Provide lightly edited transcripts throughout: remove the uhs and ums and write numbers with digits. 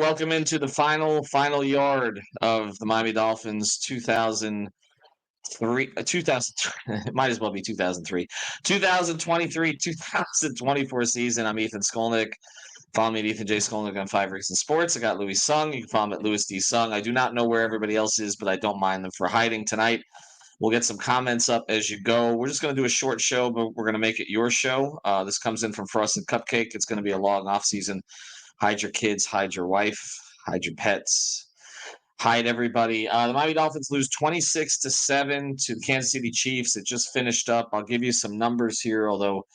welcome into the final yard of the Miami Dolphins 2000 it might as well be 2003, 2023, 2024 season. I'm Ethan Skolnick. Follow me at Ethan J. Skolnick on 5 Reasons Sports. I got Louis Sung. You can follow him at Louis D. Sung. I do not know where everybody else is, but I don't mind them for hiding tonight. We'll get some comments up as you go. We're just going to do a short show, but we're going to make it your show. This comes in from Frosted Cupcake. It's going to be a long off-season. Hide your kids, hide your wife, hide your pets, hide everybody. The Miami Dolphins lose 26-7 to the Kansas City Chiefs. It just finished up. I'll give you some numbers here, although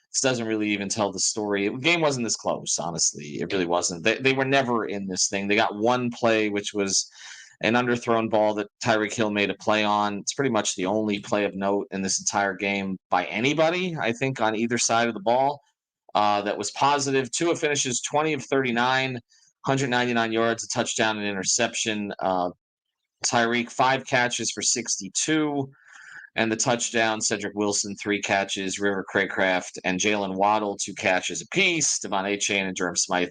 this doesn't really even tell the story. The game wasn't this close, honestly. It really wasn't. They were never in this thing. They got one play, which was an underthrown ball that Tyreek Hill made a play on. It's pretty much the only play of note in this entire game by anybody, I think, on either side of the ball. That was positive. Tua finishes 20 of 39, 199 yards, a touchdown and interception. Tyreek, 5 catches for 62, and the touchdown. Cedric Wilson, 3 catches. River Craycraft and Jalen Waddle, 2 catches apiece. Devon Achane and Durham Smythe,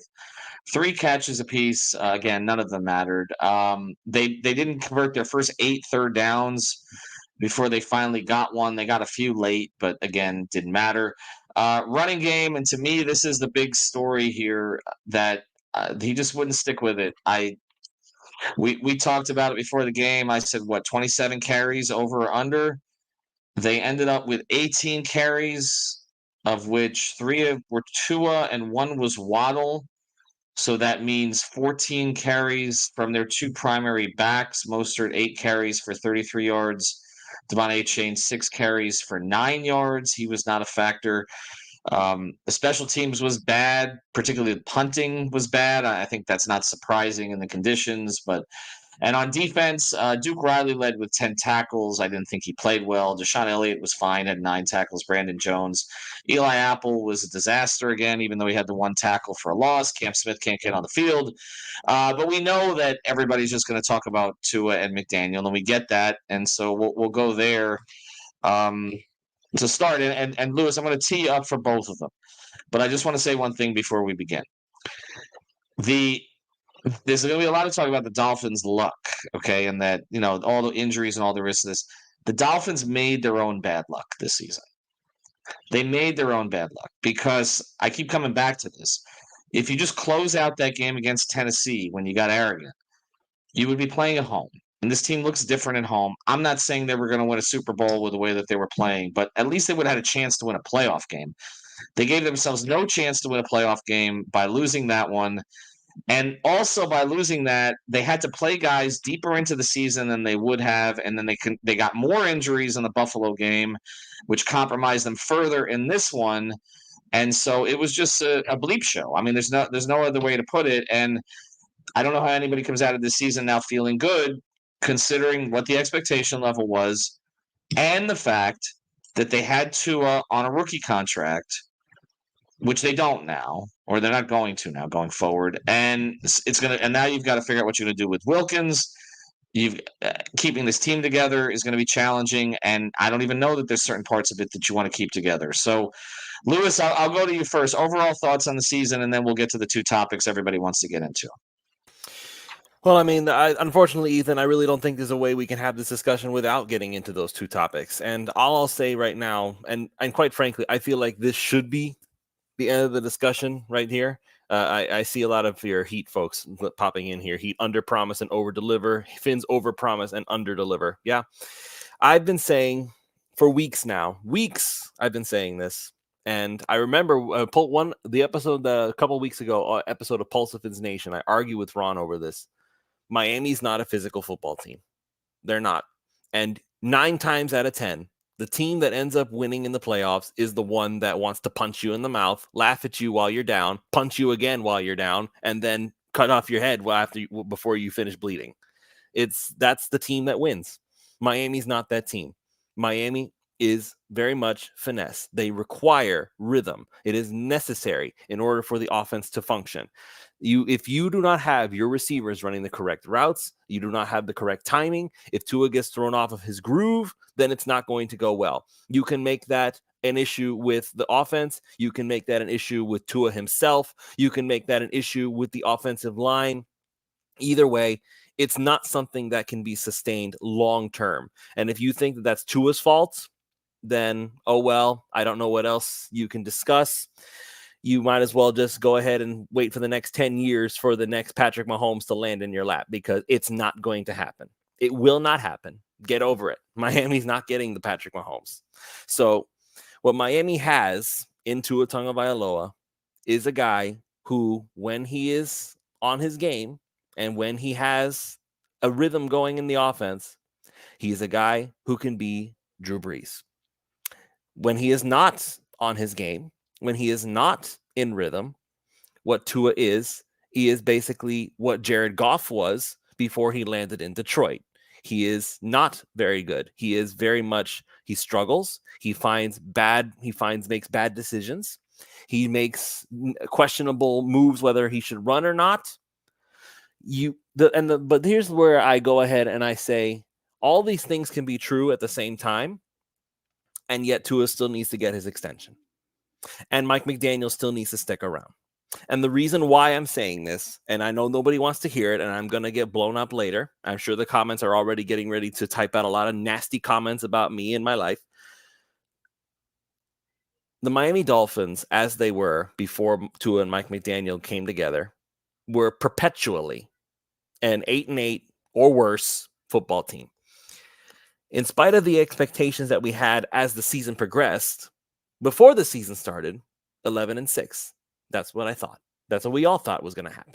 3 catches apiece. Again, none of them mattered. They didn't convert their first 8 third downs before they finally got one. They got a few late, but again, didn't matter. Running game, and to me, this is the big story here that he just wouldn't stick with it. We talked about it before the game. I said, 27 carries over or under? They ended up with 18 carries, of which 3 were Tua and 1 was Waddle. So that means 14 carries from their 2 primary backs. Mostert, 8 carries for 33 yards. Devon Achane, 6 carries for 9 yards. He was not a factor. The special teams was bad, particularly the punting was bad. I think that's not surprising in the conditions. And on defense, Duke Riley led with 10 tackles. I didn't think he played well. Deshaun Elliott was fine, had 9 tackles. Brandon Jones. Eli Apple was a disaster again, even though he had the 1 tackle for a loss. Cam Smith can't get on the field. But we know that everybody's just going to talk about Tua and McDaniel, and we get that. And so we'll go there to start. And Louis, I'm going to tee you up for both of them. But I just want to say one thing before we begin. There's going to be a lot of talk about the Dolphins' luck, okay, and that, all the injuries and all the rest of this. The Dolphins made their own bad luck this season. They made their own bad luck because I keep coming back to this. If you just close out that game against Tennessee when you got arrogant, you would be playing at home. And this team looks different at home. I'm not saying they were going to win a Super Bowl with the way that they were playing, but at least they would have had a chance to win a playoff game. They gave themselves no chance to win a playoff game by losing that one. And also by losing that, they had to play guys deeper into the season than they would have, and then they got more injuries in the Buffalo game, which compromised them further in this one. And so it was just a bleep show. I mean, there's no other way to put it. And I don't know how anybody comes out of this season now feeling good, considering what the expectation level was, and the fact that they had Tua on a rookie contract, which they don't now, or they're not going to now going forward. And now you've got to figure out what you're going to do with Wilkins. Keeping this team together is going to be challenging, and I don't even know that there's certain parts of it that you want to keep together. So, Louis, I'll go to you first. Overall thoughts on the season, and then we'll get to the 2 topics everybody wants to get into. Well, I mean, unfortunately, Ethan, I really don't think there's a way we can have this discussion without getting into those 2 topics. And all I'll say right now, and quite frankly, I feel like this should be the end of the discussion right here. I see a lot of your Heat folks popping in here. Heat under promise and over deliver. Fins over promise and under deliver. Yeah, I've been saying for weeks now. I've been saying this, and I remember the episode a couple weeks ago, episode of Pulse of Fins Nation. I argue with Ron over this. Miami's not a physical football team. They're not, and 9 times out of 10. The team that ends up winning in the playoffs is the one that wants to punch you in the mouth, laugh at you while you're down, punch you again while you're down, and then cut off your head before you finish bleeding. That's the team that wins. Miami's not that team. Miami is very much finesse. They require rhythm. It is necessary in order for the offense to function. If you do not have your receivers running the correct routes, you do not have the correct timing. If Tua gets thrown off of his groove, then it's not going to go well. You can make that an issue with the offense. You can make that an issue with Tua himself. You can make that an issue with the offensive line. Either way, it's not something that can be sustained long term. And if you think that that's Tua's fault, then, oh, well, I don't know what else you can discuss. You might as well just go ahead and wait for the next 10 years for the next Patrick Mahomes to land in your lap, because it's not going to happen. It will not happen. Get over it. Miami's not getting the Patrick Mahomes. So what Miami has in Tua Tagovailoa is a guy who, when he is on his game and when he has a rhythm going in the offense, he's a guy who can be Drew Brees. When he is not on his game, when he is not in rhythm, what Tua is, he is basically what Jared Goff was before he landed in Detroit. He is not very good. He is very much, he struggles. He makes bad decisions. He makes questionable moves, whether he should run or not. But here's where I go ahead and I say all these things can be true at the same time, and yet Tua still needs to get his extension. And Mike McDaniel still needs to stick around. And the reason why I'm saying this, and I know nobody wants to hear it, and I'm going to get blown up later. I'm sure the comments are already getting ready to type out a lot of nasty comments about me and my life. The Miami Dolphins, as they were before Tua and Mike McDaniel came together, were perpetually an 8-8 or worse football team. In spite of the expectations that we had as the season progressed, before the season started, 11-6. That's what I thought. That's what we all thought was going to happen.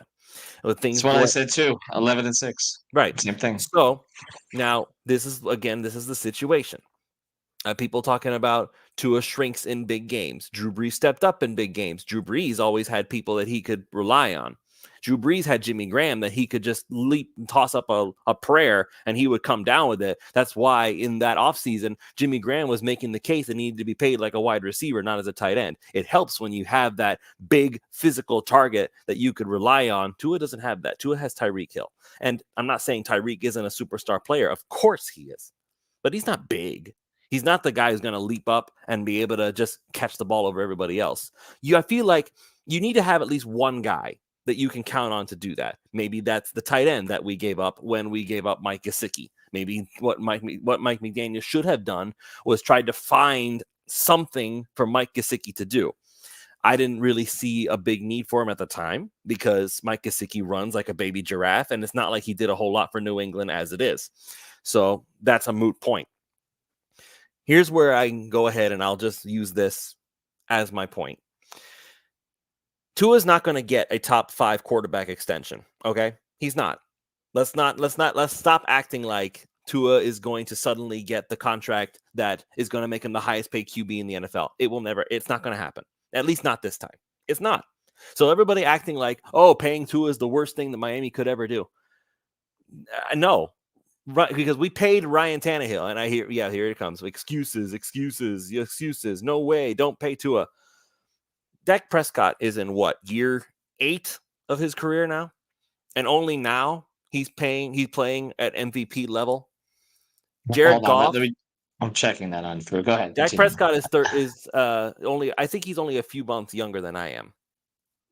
That's what I said too. 11-6. Right. Same thing. So now this is the situation. People talking about Tua shrinks in big games. Drew Brees stepped up in big games. Drew Brees always had people that he could rely on. Drew Brees had Jimmy Graham that he could just leap and toss up a prayer and he would come down with it. That's why in that offseason, Jimmy Graham was making the case that he needed to be paid like a wide receiver, not as a tight end. It helps when you have that big physical target that you could rely on. Tua doesn't have that. Tua has Tyreek Hill. And I'm not saying Tyreek isn't a superstar player. Of course he is. But he's not big. He's not the guy who's going to leap up and be able to just catch the ball over everybody else. I feel like you need to have at least one guy that you can count on to do that. Maybe that's the tight end that we gave up when we gave up Mike Gesicki. Maybe what Mike McDaniel should have done was tried to find something for Mike Gesicki to do. I didn't really see a big need for him at the time because Mike Gesicki runs like a baby giraffe, and it's not like he did a whole lot for New England as it is. So that's a moot point. Here's where I can go ahead and I'll just use this as my point. Tua's not going to get a top 5 quarterback extension. Okay. He's not. Let's stop acting like Tua is going to suddenly get the contract that is going to make him the highest paid QB in the NFL. It's not going to happen. At least not this time. It's not. So everybody acting like, oh, paying Tua is the worst thing that Miami could ever do. No. Right, because we paid Ryan Tannehill, and I hear, here it comes. Excuses. No way. Don't pay Tua. Dak Prescott is in year 8 of his career now, and only now he's playing at MVP level. Jared Goff. I'm checking that on through. Go ahead. Dak Prescott is only. I think he's only a few months younger than I am,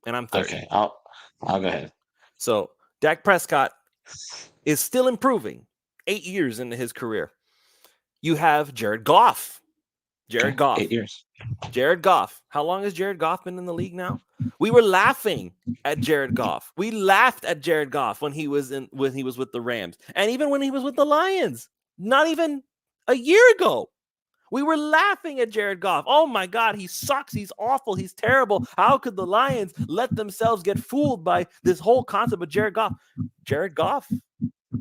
and I'm 30. Okay, I'll go ahead. So Dak Prescott is still improving. 8 years into his career. You have Jared Goff. 8 years. Jared Goff. How long has Jared Goff been in the league now? We were laughing at Jared Goff. We laughed at Jared Goff when he was with the Rams, and even when he was with the Lions. Not even a year ago, we were laughing at Jared Goff. Oh my God, he sucks. He's awful. He's terrible. How could the Lions let themselves get fooled by this whole concept of Jared Goff? Jared Goff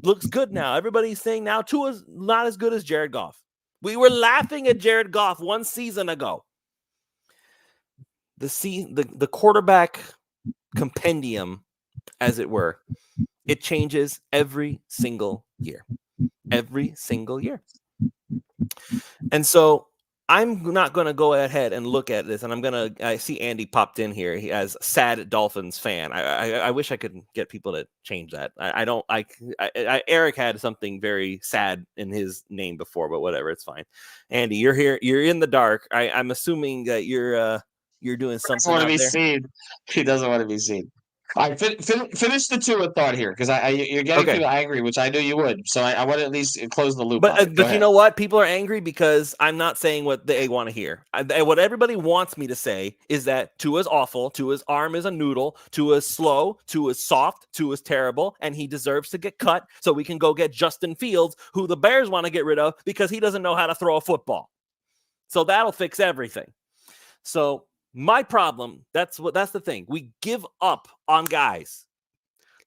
looks good now. Everybody's saying now Tua's not as good as Jared Goff. We were laughing at Jared Goff 1 season ago. The quarterback compendium, as it were, it changes every single year. Every single year. And so I'm not going to go ahead and look at this, and I see Andy popped in here. He has sad Dolphins fan. I wish I could get people to change that. Eric had something very sad in his name before, but whatever, it's fine. Andy, you're here. You're in the dark. I'm assuming that you're doing something out there. Seen. He doesn't want to be seen. All right, finish the two with thought here, because you're getting people angry, which I knew you would. So I want to at least close the loop. But you know what? People are angry because I'm not saying what they want to hear. What everybody wants me to say is that Tua's awful, Tua's arm is a noodle, Tua's slow, Tua's soft, Tua's terrible, and he deserves to get cut so we can go get Justin Fields, who the Bears want to get rid of because he doesn't know how to throw a football. So that'll fix everything. So my problem, that's the thing. We give up on guys.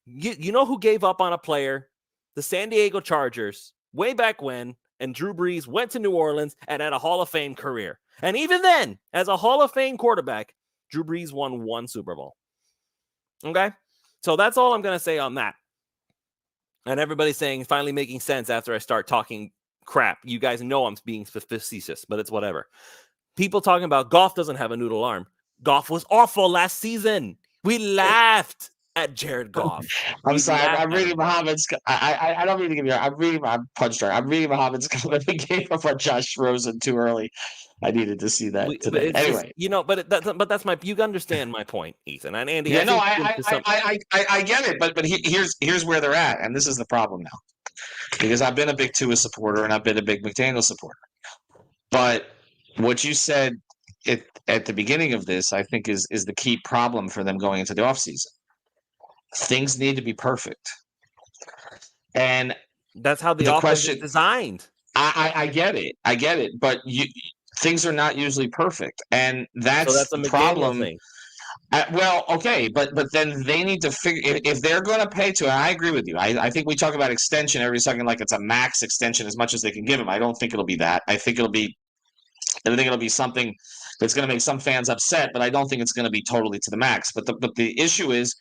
You know who gave up on a player? The San Diego Chargers, way back when, and Drew Brees went to New Orleans and had a Hall of Fame career. And even then, as a Hall of Fame quarterback, Drew Brees won 1 Super Bowl. Okay? So that's all I'm going to say on that. And everybody's saying, finally making sense after I start talking crap. You guys know I'm being facetious, but it's whatever. People talking about Goff doesn't have a noodle arm. Goff was awful last season. We laughed at Jared Goff. I'm sorry. I'm reading Muhammad's. I don't mean to give you. I'm reading my punch drunk. I'm reading Muhammad's comment. We gave up on Josh Rosen too early. I needed to see that today. Anyway, just, but that's my. You understand my point, Ethan and Andy. Yeah, I get it. But here's where they're at, and this is the problem now, because I've been a big Tua supporter and I've been a big McDaniel supporter. But what you said at the beginning of this, I think, is the key problem for them going into the offseason. Things need to be perfect. And that's how the offense is designed. I get it. But things are not usually perfect. And that's the problem. Thing. Well, okay, but then they need to figure if they're going to pay to it. I agree with you. I think we talk about extension every second like it's a max extension as much as they can give him. I don't think it'll be that. I think it'll be something that's going to make some fans upset, but I don't think it's going to be totally to the max. But the issue is,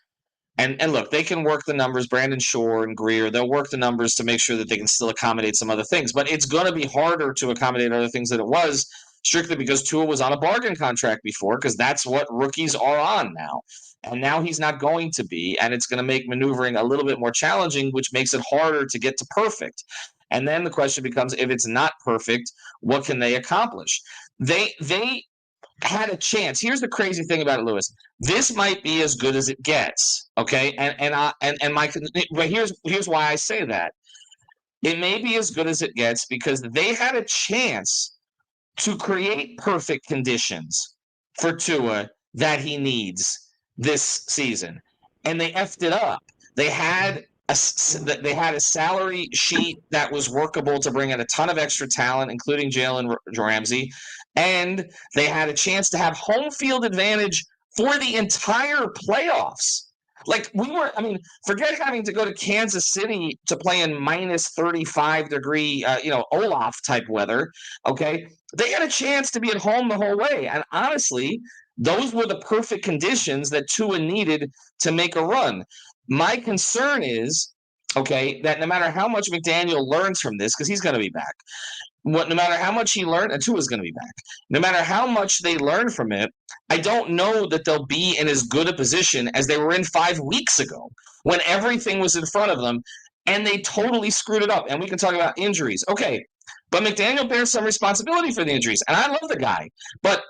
and look, they can work the numbers. Brandon Shore and Greer, they'll work the numbers to make sure that they can still accommodate some other things. But it's going to be harder to accommodate other things than it was, strictly because Tua was on a bargain contract before, because that's what rookies are on now. And now he's not going to be, and it's going to make maneuvering a little bit more challenging, which makes it harder to get to perfect. And then the question becomes, if it's not perfect, what can they accomplish? They had a chance. Here's the crazy thing about it, Lewis. This might be as good as it gets. Okay, but here's why I say that. It may be as good as it gets because they had a chance to create perfect conditions for Tua that he needs this season, and they effed it up. They had a salary sheet that was workable to bring in a ton of extra talent, including Jalen Ramsey, and they had a chance to have home field advantage for the entire playoffs. Like forget having to go to Kansas City to play in minus 35 degree, Olaf type weather. Okay, they had a chance to be at home the whole way, and honestly, those were the perfect conditions that Tua needed to make a run. My concern is, that no matter how much McDaniel learns from this, because he's going to be back, no matter how much he learned, and Tua's going to be back, no matter how much they learn from it, I don't know that they'll be in as good a position as they were in 5 weeks ago when everything was in front of them and they totally screwed it up. And we can talk about injuries. Okay, but McDaniel bears some responsibility for the injuries, and I love the guy, but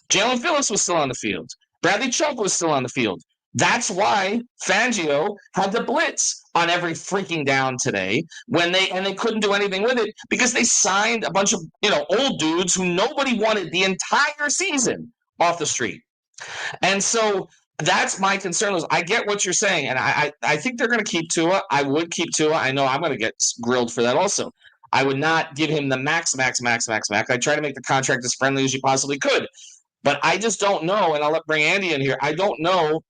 Jalen Phillips was still on the field. Bradley Chubb was still on the field. That's why Fangio had to blitz on every freaking down today they couldn't do anything with it because they signed a bunch of old dudes who nobody wanted the entire season off the street. And so that's my concern. I get what you're saying, and I think they're going to keep Tua. I would keep Tua. I know I'm going to get grilled for that also. I would not give him the max. I try to make the contract as friendly as you possibly could. But I just don't know, and I'll bring Andy in here. I don't know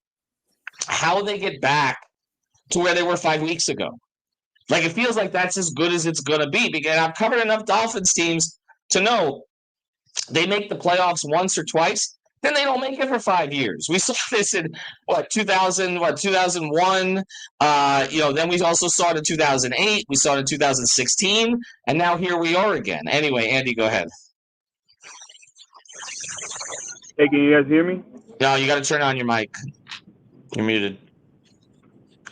how they get back to where they were 5 weeks ago. Like, it feels like that's as good as it's going to be, because I've covered enough Dolphins teams to know they make the playoffs once or twice, then they don't make it for 5 years. We saw this in 2001. Then we also saw it in 2008. We saw it in 2016, and now here we are again. Anyway, Andy, go ahead. Hey, can you guys hear me? No, you got to turn on your mic. You're muted.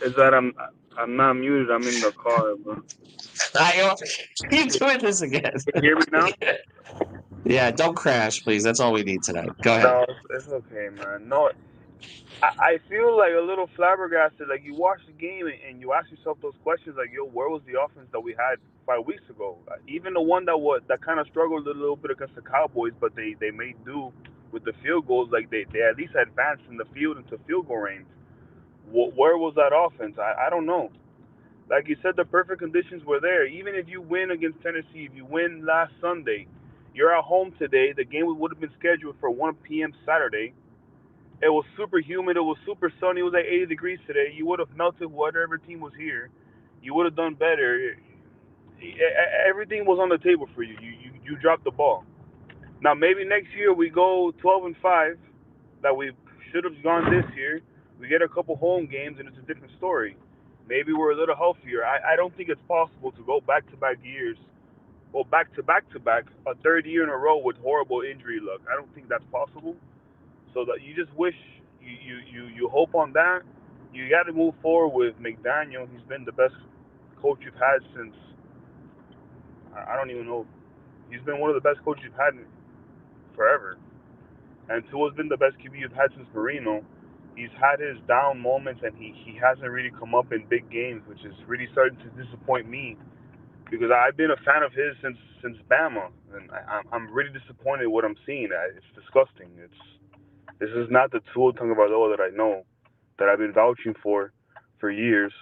Is that I'm not muted. I'm in the car, bro. You doing this again? Can you hear me now? Yeah, don't crash, please. That's all we need tonight. Go ahead. No, it's okay, man. No, I feel like a little flabbergasted. Like you watch the game and you ask yourself those questions, like, yo, where was the offense that we had 5 weeks ago? Even the one that kind of struggled a little bit against the Cowboys, but they made do with the field goals. Like they at least advanced in the field into field goal range. Where was that offense? I don't know. Like you said, the perfect conditions were there. Even if you win against Tennessee, if you win last Sunday, you're at home today. The game would have been scheduled for 1 p.m. Saturday. It was super humid. It was super sunny. It was like 80 degrees today. You would have melted whatever team was here. You would have done better. Everything was on the table for you. You dropped the ball. Now maybe next year we go 12-5, that we should have gone this year. We get a couple home games and it's a different story. Maybe we're a little healthier. I don't think it's possible to go back-to-back years, well, back-to-back, a third year in a row with horrible injury luck. I don't think that's possible. So that you just wish, you hope on that. You got to move forward with McDaniel. He's been the best coach you've had since, I don't even know. He's been one of the best coaches you've had forever. And Tua's been the best QB you've had since Marino. He's had his down moments, and he hasn't really come up in big games, which is really starting to disappoint me, because I've been a fan of his since Bama, and I'm really disappointed in what I'm seeing. It's disgusting. This is not the Tua Tagovailoa that I know, that I've been vouching for years.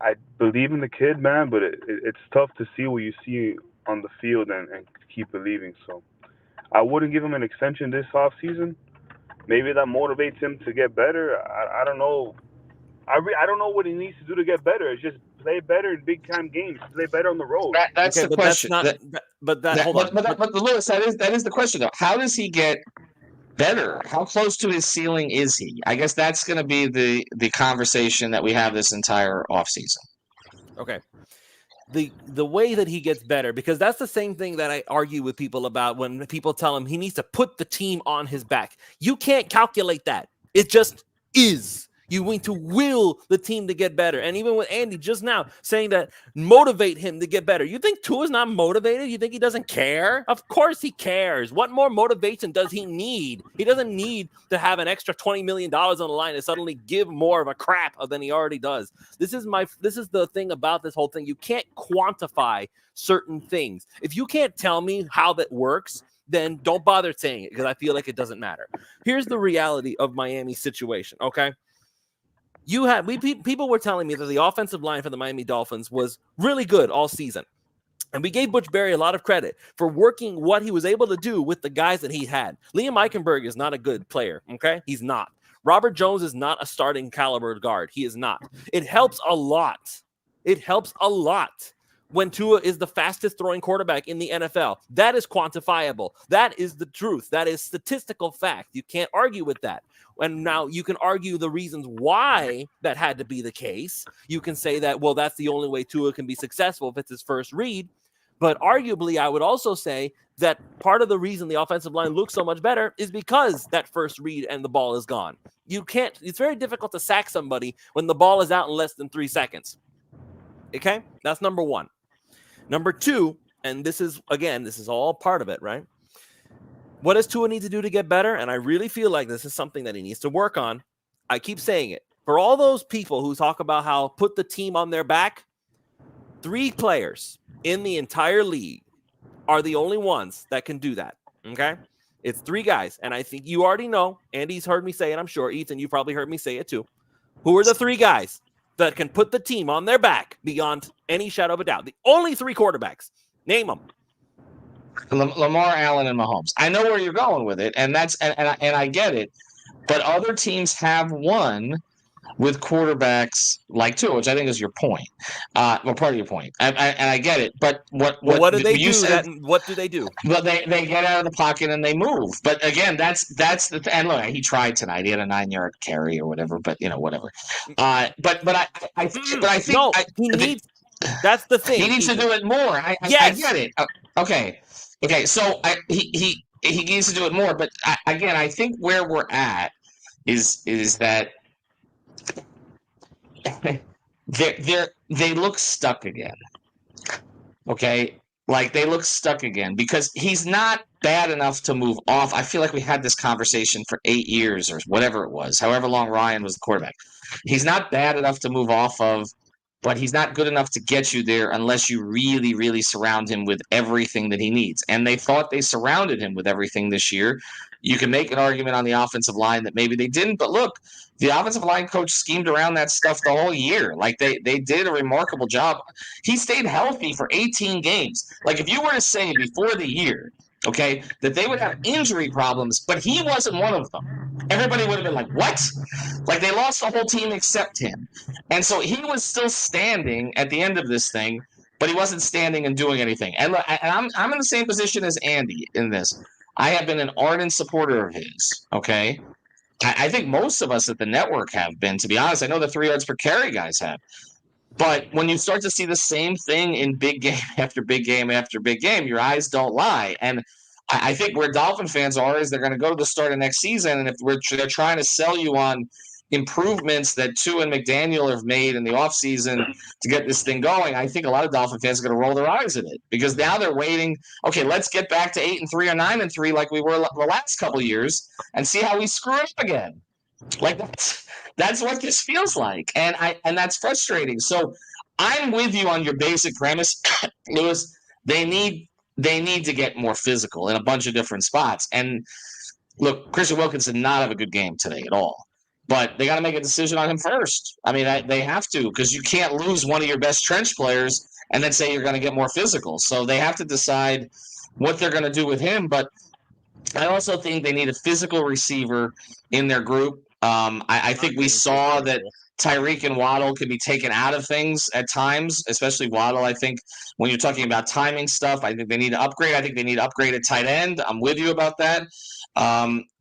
I believe in the kid, man, but it's tough to see what you see on the field and keep believing. So I wouldn't give him an extension this offseason. Maybe that motivates him to get better. I don't know. I don't know what he needs to do to get better. It's just play better in big time games. Play better on the road. That's the question. Hold on. But Lewis, that is the question though. How does he get better? How close to his ceiling is he? I guess that's going to be the conversation that we have this entire offseason. Okay. The way that he gets better, because that's the same thing that I argue with people about when people tell him he needs to put the team on his back. You can't calculate that. It just is. You need to will the team to get better. And even with Andy just now saying that motivate him to get better. You think Tua's not motivated? You think he doesn't care? Of course he cares. What more motivation does he need? He doesn't need to have an extra $20 million on the line and suddenly give more of a crap than he already does. This is the thing about this whole thing. You can't quantify certain things. If you can't tell me how that works, then don't bother saying it, because I feel like it doesn't matter. Here's the reality of Miami's situation, okay? People were telling me that the offensive line for the Miami Dolphins was really good all season. And we gave Butch Berry a lot of credit for working what he was able to do with the guys that he had. Liam Eichenberg is not a good player, okay? He's not. Robert Jones is not a starting caliber guard. He is not. It helps a lot. It helps a lot when Tua is the fastest throwing quarterback in the NFL. That is quantifiable. That is the truth. That is statistical fact. You can't argue with that. And now you can argue the reasons why that had to be the case. You can say that, well, that's the only way Tua can be successful if it's his first read. But arguably, I would also say that part of the reason the offensive line looks so much better is because that first read and the ball is gone. It's very difficult to sack somebody when the ball is out in less than 3 seconds. Okay? That's number one. Number two, and this is all part of it, right? What does Tua need to do to get better? And I really feel like this is something that he needs to work on. I keep saying it. For all those people who talk about how put the team on their back, 3 players in the entire league are the only ones that can do that, okay? It's 3 guys, and I think you already know. Andy's heard me say it, I'm sure. Ethan, you probably heard me say it too. Who are the 3 guys that can put the team on their back beyond any shadow of a doubt? The only 3 quarterbacks. Name them. Lamar, Allen, and Mahomes. I know where you're going with it, and I get it. But other teams have won with quarterbacks like Tua, which I think is your point. Well, part of your point, and I get it. But what do they do? What do they do? Well, they get out of the pocket and they move. But again, that's the and look, he tried tonight. He had a 9-yard carry or whatever. But whatever. But I think no, he needs. That's the thing. He needs to do it more. I get it. Okay. So he needs to do it more. But again, I think where we're at is that they look stuck again. Okay, like they look stuck again because he's not bad enough to move off. I feel like we had this conversation for 8 years or whatever it was, however long Ryan was the quarterback. He's not bad enough to move off of, but he's not good enough to get you there unless you really, really surround him with everything that he needs. And they thought they surrounded him with everything this year. You can make an argument on the offensive line that maybe they didn't, but look, the offensive line coach schemed around that stuff the whole year. Like they did a remarkable job. He stayed healthy for 18 games. Like if you were to say before the year, okay, that they would have injury problems, but he wasn't one of them, everybody would have been like, what? Like they lost the whole team except him. And so he was still standing at the end of this thing, but he wasn't standing and doing anything. And I'm in the same position as Andy in this. I have been an ardent supporter of his, okay? I think most of us at the network have been, to be honest. I know the 3 yards per carry guys have. But when you start to see the same thing in big game after big game after big game, your eyes don't lie. And I think where Dolphin fans are is they're going to go to the start of next season, and if they're trying to sell you on improvements that Tua and McDaniel have made in the offseason to get this thing going, I think a lot of Dolphin fans are going to roll their eyes at it because now they're waiting. Okay, let's get back to 8-3 or 9-3 like we were the last couple of years and see how we screw up again. Like that's what this feels like, and that's frustrating. So I'm with you on your basic premise, Lewis. They need to get more physical in a bunch of different spots. And look, Christian Wilkins did not have a good game today at all. But they got to make a decision on him first. I mean, they have to because you can't lose one of your best trench players and then say you're going to get more physical. So they have to decide what they're going to do with him. But I also think they need a physical receiver in their group. I think we saw that Tyreek and Waddle could be taken out of things at times, especially Waddle. I think when you're talking about timing stuff, I think they need to upgrade. I think they need to upgrade at tight end. I'm with you about that.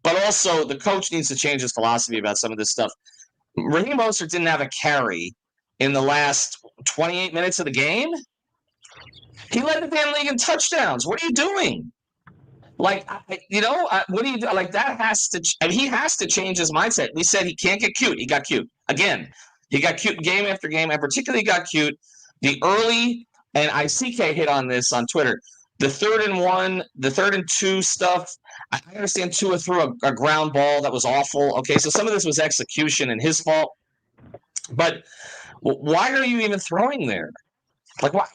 But also, the coach needs to change his philosophy about some of this stuff. Raheem Mostert didn't have a carry in the last 28 minutes of the game. He led the damn league in touchdowns. What are you doing? Like, what do you do? Like, that has to – he has to change his mindset. We said he can't get cute. He got cute. Again, he got cute game after game, and particularly got cute the early – and ICK hit on this on Twitter – the 3rd and 1, the 3rd and 2 stuff. I understand Tua threw a ground ball that was awful. Okay, so some of this was execution and his fault. But why are you even throwing there? Like, why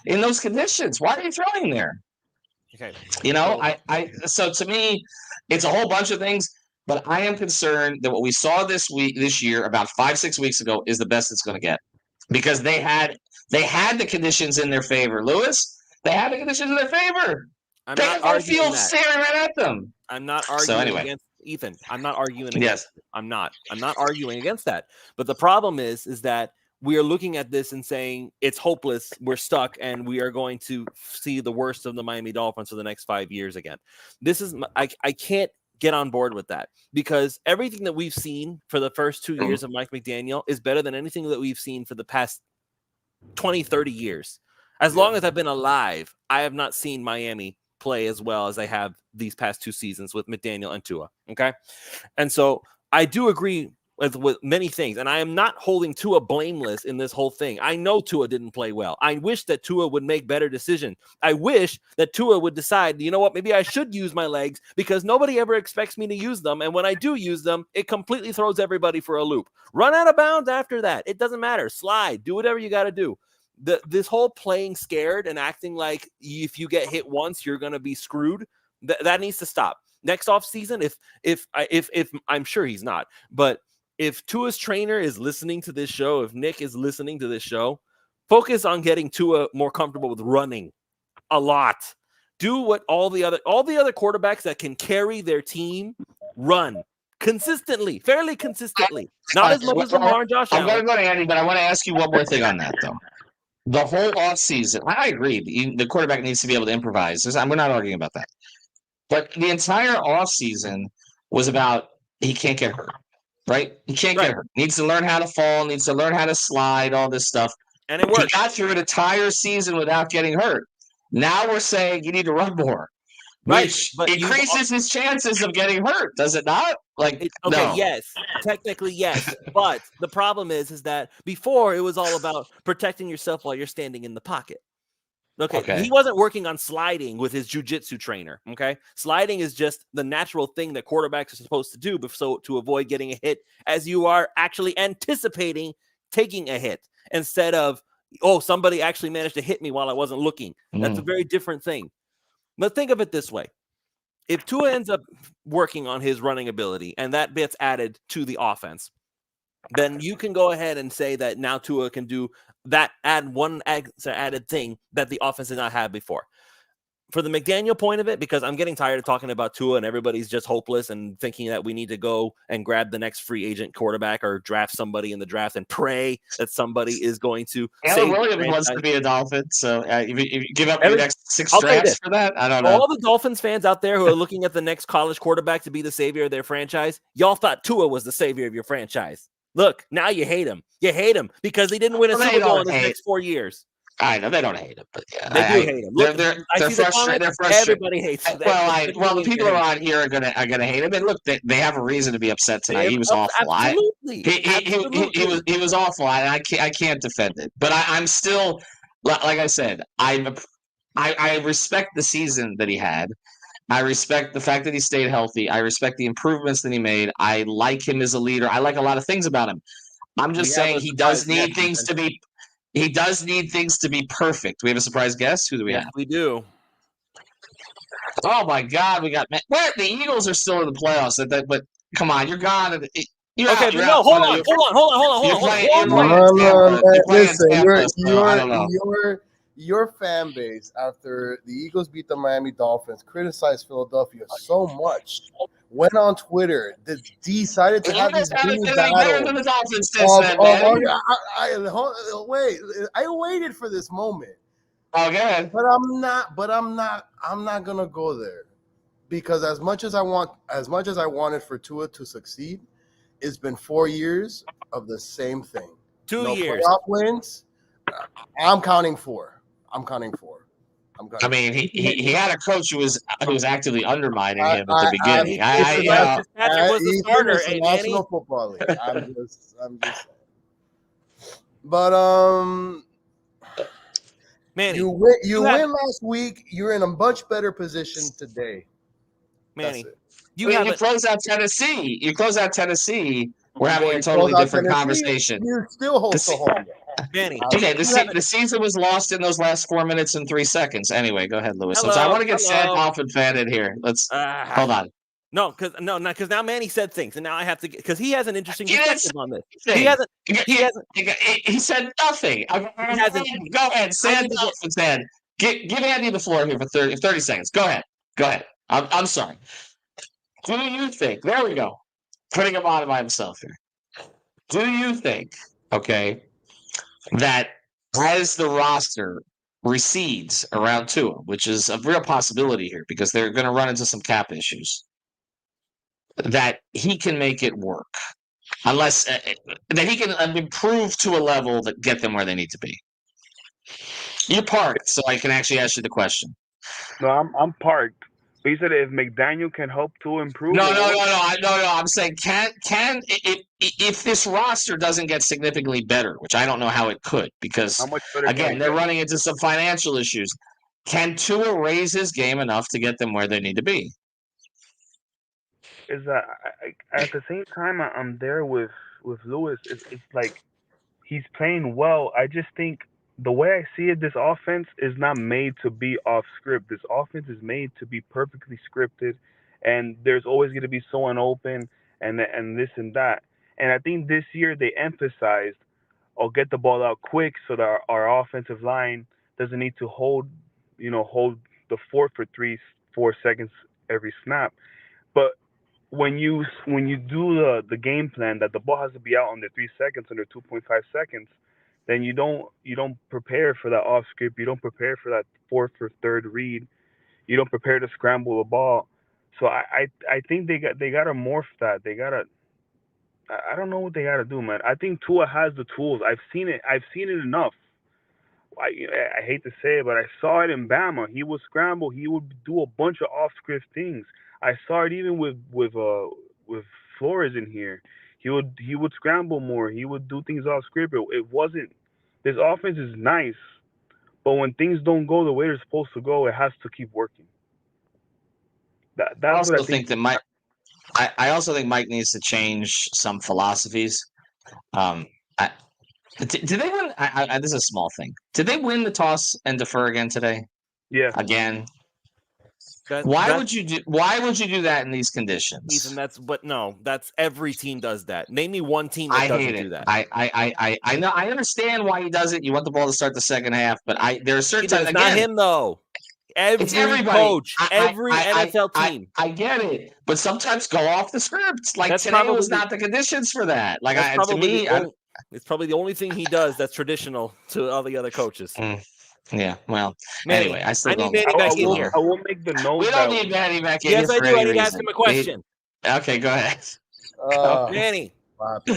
in those conditions? Why are you throwing there? Okay. So to me, it's a whole bunch of things. But I am concerned that what we saw this year, about 5-6 weeks ago, is the best it's going to get because they had the conditions in their favor. Lewis. They had the conditions in their favor. They had our field staring right at them. I'm not arguing against Ethan. I'm not arguing against it. I'm not arguing against that. But the problem is that we are looking at this and saying it's hopeless, we're stuck, and we are going to see the worst of the Miami Dolphins for the next 5 years again. This is I can't get on board with that because everything that we've seen for the first 2 years of Mike McDaniel is better than anything that we've seen for the past 20, 30 years. As long as I've been alive, I have not seen Miami play as well as they have these past 2 seasons with McDaniel and Tua. Okay. And so I do agree with many things, and I am not holding Tua blameless in this whole thing. I know Tua didn't play well. I wish that Tua would make better decisions. I wish that Tua would decide, you know what, maybe I should use my legs because nobody ever expects me to use them. And when I do use them, it completely throws everybody for a loop. Run out of bounds after that. It doesn't matter. Slide. Do whatever you got to do. This whole playing scared and acting like if you get hit once, you're going to be screwed. That needs to stop. Next offseason, if I'm sure he's not, but if Tua's trainer is listening to this show, if Nick is listening to this show, focus on getting Tua more comfortable with running a lot. Do what all the other quarterbacks that can carry their team run consistently, fairly consistently. Not as much as Lamar and Josh Allen. I'm going to go to Andy, but I want to ask you one more thing on that, though. The whole offseason, I agree. The quarterback needs to be able to improvise. We're not arguing about that. But the entire offseason was about he can't get hurt, right? He can't get hurt. Needs to learn how to fall, needs to learn how to slide, all this stuff. And it worked. He got through an entire season without getting hurt. Now we're saying you need to run more. which increases his chances of getting hurt, does it not? No. Yes, technically yes, but the problem is that before it was all about protecting yourself while you're standing in the pocket. Okay. He wasn't working on sliding with his jiu-jitsu trainer. Okay, sliding is just the natural thing that quarterbacks are supposed to do, to avoid getting a hit as you are actually anticipating taking a hit instead of, oh, somebody actually managed to hit me while I wasn't looking. That's a very different thing. But think of it this way. If Tua ends up working on his running ability and that gets added to the offense, then you can go ahead and say that now Tua can do that, add one added thing that the offense did not have before. For the McDaniel point of it, because I'm getting tired of talking about Tua and everybody's just hopeless and thinking that we need to go and grab the next free agent quarterback or draft somebody in the draft and pray that somebody is going to Taylor Williams wants to be a Dolphin, so you give up your next 6 drafts for that? I don't know. All the Dolphins fans out there who are looking at the next college quarterback to be the savior of their franchise, y'all thought Tua was the savior of your franchise. Look, now you hate him. You hate him because he didn't win a Super Bowl in his next 4 years. I know they don't hate him, but yeah, they do hate him. Look, they're frustrated. They're frustrated. Everybody hates him. Well, the people around here are gonna hate him. And look, they have a reason to be upset tonight. He was awful. Absolutely. He was awful. I can't defend it, but I'm still, like I said, I respect the season that he had. I respect the fact that he stayed healthy. I respect the improvements that he made. I like him as a leader. I like a lot of things about him. I'm just saying he does need things to be. He does need things to be perfect. We have a surprise guest. Who do we have? We do. Oh my God, we got the Eagles are still in the playoffs. But come on, you're gone. Hold on. Listen, your fan base after the Eagles beat the Miami Dolphins criticized Philadelphia so much. Went on Twitter, decided to have these mini battles. I waited for this moment. Okay, but I'm not gonna go there because as much as I wanted for Tua to succeed, it's been 4 years of the same thing. 2 years. Playoff wins. I'm counting 4. I mean, he had a coach who was actively undermining him at the beginning. Patrick was the starter. National Football League. I'm just. But Manny, you win last week. You're in a much better position today, Manny. You close out Tennessee. We're having a totally different conversation. You still hold the home. Manny. Okay, the season was lost in those last 4 minutes and 3 seconds. Anyway, go ahead, Lewis. I want to get Sam Dolphin fan in here. Let's hold on. No, because now Manny said things, and now I have to because he has an interesting perspective on this. He hasn't. He said nothing. Go ahead, Sam Dolphin fan. Give Andy the floor here for 30 seconds. Go ahead. I'm sorry. Do you think? There we go. Putting him on by himself here. Do you think? Okay. That as the roster recedes around Tua, which is a real possibility here because they're going to run into some cap issues, that he can make it work, unless that he can improve to a level that get them where they need to be. You're parked, so I can actually ask you the question. No, I'm parked. But you said if McDaniel can help to improve. No. I'm saying if this roster doesn't get significantly better, which I don't know how it could, because again they're running into some financial issues. Can Tua raise his game enough to get them where they need to be? Is that at the same time I'm there with Lewis. It's like he's playing well. I just think the way I see it, this offense is not made to be off script. This offense is made to be perfectly scripted, and there's always going to be someone open and this and that. And I think this year they emphasized, get the ball out quick so that our offensive line doesn't need to hold the fort for 3-4 seconds every snap. But when you do the game plan that the ball has to be out under 3 seconds, under 2.5 seconds, then you don't prepare for that off script. You don't prepare for that fourth or third read. You don't prepare to scramble the ball. So I think they got to morph that. They got to. I don't know what they got to do, man. I think Tua has the tools. I've seen it enough. I hate to say it, but I saw it in Bama. He would scramble. He would do a bunch of off-script things. I saw it even with Flores in here. He would scramble more. He would do things off-script. It wasn't. This offense is nice, but when things don't go the way they're supposed to go, it has to keep working. I That's also what I think. think that Mike. I also think Mike needs to change some philosophies. I, did they win? This is a small thing. Did they win the toss and defer again today? Yeah. Again. Why would you do that in these conditions? Ethan, that's every team does that. Name me one team that doesn't do that. I know. I understand why he does it. You want the ball to start the second half, but there are certain times. It's not him though. It's everybody. Coach, every NFL team. I get it, but sometimes go off the script. Like That's today was not the conditions for that. Like to me, it's probably the only thing he does that's traditional to all the other coaches. Yeah, well, Manny, anyway, I still don't. Manny back in here. I will make the note. We don't need Manny back in here. Yes, I do. I need to ask reason. him a question. Okay, go ahead. Manny,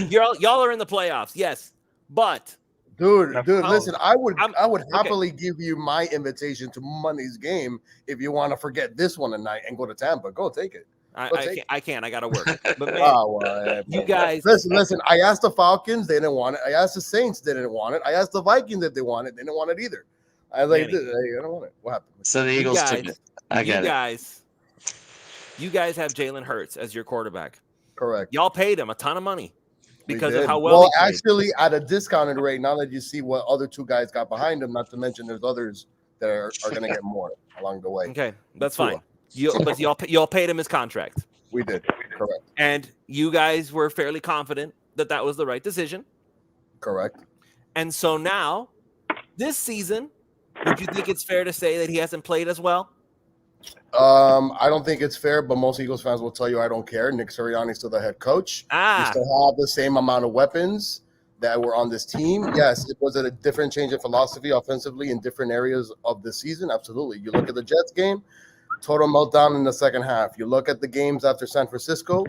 y'all are in the playoffs, yes, but dude, listen, I would happily give you my invitation to Monday's game if you want to forget this one tonight and go to Tampa. Go take it. I can't. I got to work. But man, you guys listen. I asked the Falcons, they didn't want it. I asked the Saints, they didn't want it. I asked the Vikings if they want it, they didn't want it either. I was like, hey, I don't want it. What happened? So the Eagles took it. I get it. You guys have Jalen Hurts as your quarterback. Correct. Y'all paid him a ton of money because of how well he played. Actually, at a discounted rate, now that you see what other two guys got behind him, not to mention there's others that are going to get more along the way. Okay, that's fine. But y'all paid him his contract. We did. Correct. And you guys were fairly confident that was the right decision. Correct. And so now, this season, would you think it's fair to say that he hasn't played as well? I don't think it's fair, but most Eagles fans will tell you I don't care. Nick Sirianni's still the head coach. We still have the same amount of weapons that were on this team. Yes, it was a different change of philosophy offensively in different areas of the season. Absolutely. You look at the Jets game, total meltdown in the second half. You look at the games after San Francisco.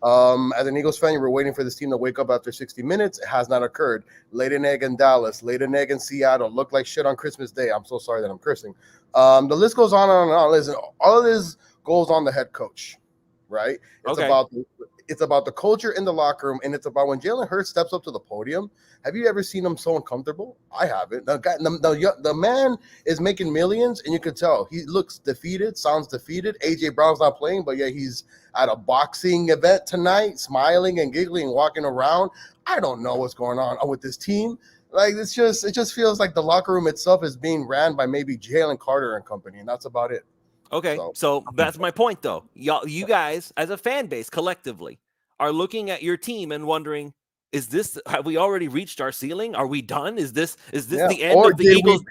As an Eagles fan, you were waiting for this team to wake up after 60 minutes. It has not occurred. Laid an egg in Dallas, laid an egg in Seattle, looked like shit on Christmas Day. I'm so sorry that I'm cursing. The list goes on and on. Listen, all of this goes on the head coach, right? It's about the culture in the locker room, and it's about when Jalen Hurts steps up to the podium. Have you ever seen him so uncomfortable? I haven't. The man is making millions, and you can tell he looks defeated, sounds defeated. AJ Brown's not playing, but yeah, he's at a boxing event tonight, smiling and giggling, walking around. I don't know what's going on with this team. Like it just feels like the locker room itself is being ran by maybe Jalen Carter and company, and that's about it. Okay, so that's my point, though. You guys, as a fan base, collectively, are looking at your team and wondering, have we already reached our ceiling? Are we done? Is this the end of the Eagles?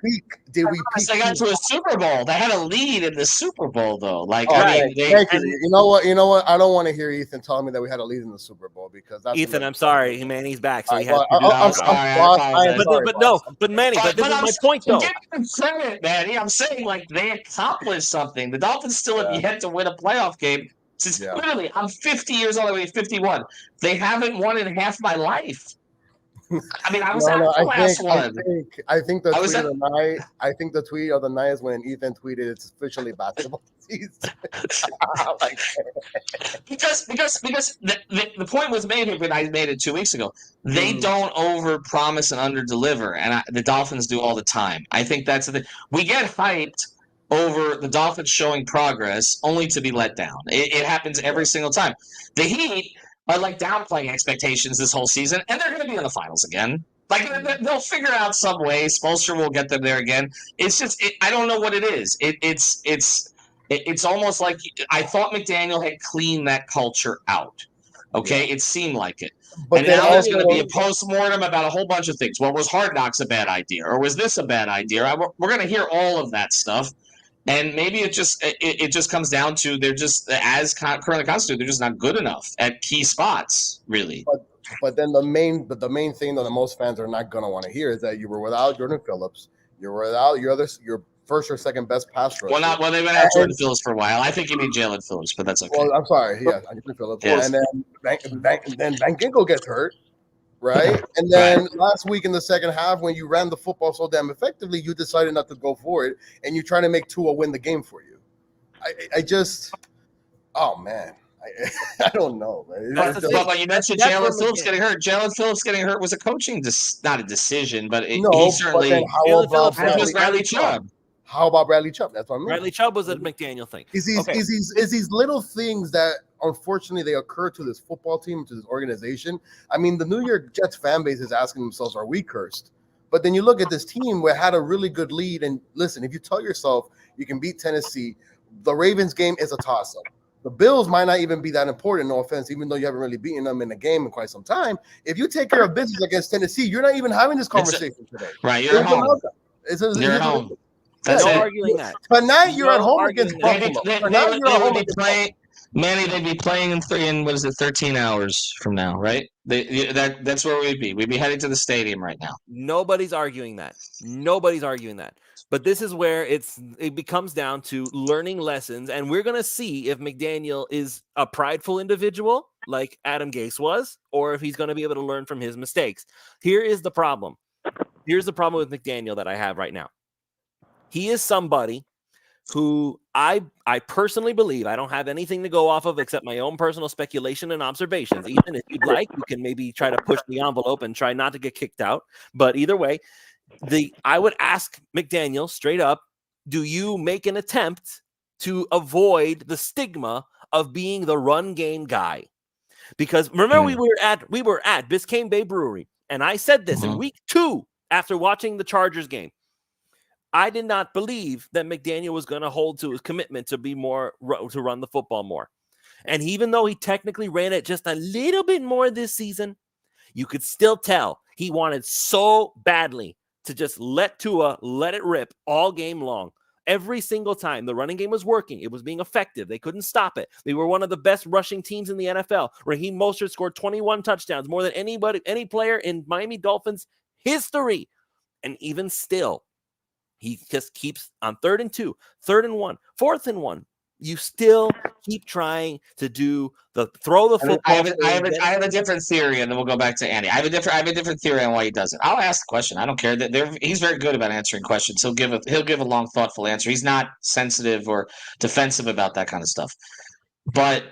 Did we peak? They got to a Super Bowl. They had a lead in the Super Bowl, though. Thank you. You know what? I don't want to hear Ethan telling me that we had a lead in the Super Bowl because that's Ethan. I'm sorry, man. He's back, so he has to do that. But Manny, this is my point, though. Give them credit, Manny. I'm saying they accomplished something. The Dolphins still have yet to win a playoff game. Literally, I'm 50 years old. I'm 51. They haven't won in half my life. I mean, I was at the last one. I think the tweet of the night. I think the tweet of the night is when Ethan tweeted, "It's officially basketball season." because the point was made here, but I made it 2 weeks ago. They don't overpromise and underdeliver, and the Dolphins do all the time. I think that's the thing. We get hyped over the Dolphins showing progress only to be let down. It happens every single time. The Heat are downplaying expectations this whole season, and they're going to be in the finals again. They'll figure out some way. Spoelstra will get them there again. It's just I don't know what it is. It's almost like I thought McDaniel had cleaned that culture out. Okay, it seemed like it. But now there's going to be a postmortem about a whole bunch of things. Well, was Hard Knocks a bad idea, or was this a bad idea? We're going to hear all of that stuff. And maybe it just comes down to they're just, as currently constituted, they're just not good enough at key spots, really. But then the main thing that the most fans are not going to want to hear is that you were without Jordan Phillips, you were without your first or second best pass rusher. Well, they've been at Jordan Phillips for a while. I think you mean Jalen Phillips, but that's okay. Well, I'm sorry. Yeah, Jordan Phillips. Yes. And then Van Ginkel gets hurt. right? And then last week in the second half, when you ran the football so damn effectively, you decided not to go for it, and you're trying to make Tua win the game for you. I just, oh man, I don't know, man. But you mentioned That's Jalen where Phillips getting hurt. Jalen Phillips getting hurt was a coaching, not a decision, but he But then certainly. how Jalen about Phillips As was Bradley? Bradley Chubb. How about Bradley Chubb? That's what I mean. Bradley Chubb was a McDaniel thing. Is these little things that unfortunately they occur to this football team, to this organization. I mean, the New York Jets fan base is asking themselves, are we cursed? But then you look at this team where had a really good lead, and listen, if you tell yourself you can beat Tennessee, the Ravens game is a toss-up. The Bills might not even be that important, no offense, even though you haven't really beaten them in a game in quite some time. If you take care of business against Tennessee, you're not even having this conversation today. Right, you're at home. You're at home. That's no arguing that. Tonight you're at home against Buffalo. Manny, they'd be playing in 13 hours from now, right? That's where we'd be. We'd be heading to the stadium right now. Nobody's arguing that. But this is where it becomes down to learning lessons, and we're going to see if McDaniel is a prideful individual like Adam Gase was, or if he's going to be able to learn from his mistakes. Here is the problem. Here's the problem with McDaniel that I have right now. He is somebody who I personally believe, I don't have anything to go off of except my own personal speculation and observations. Ethan, if you'd like, you can maybe try to push the envelope and try not to get kicked out. But either way, I would ask McDaniel straight up, do you make an attempt to avoid the stigma of being the run game guy? Because remember, we were at Biscayne Bay Brewery, and I said this in week 2 after watching the Chargers game. I did not believe that McDaniel was going to hold to his commitment to to run the football more. And even though he technically ran it just a little bit more this season, you could still tell he wanted so badly to just let Tua let it rip all game long. Every single time the running game was working, it was being effective. They couldn't stop it. They were one of the best rushing teams in the NFL. Raheem Mostert scored 21 touchdowns, more than any player in Miami Dolphins history. And even still, he just keeps on 3rd and 2, 3rd and 1, 4th and 1. You still keep trying to throw the football. I have a different theory, and then we'll go back to Andy. I have a different theory on why he does it. I'll ask the question. I don't care. He's very good about answering questions. He'll give a long, thoughtful answer. He's not sensitive or defensive about that kind of stuff. But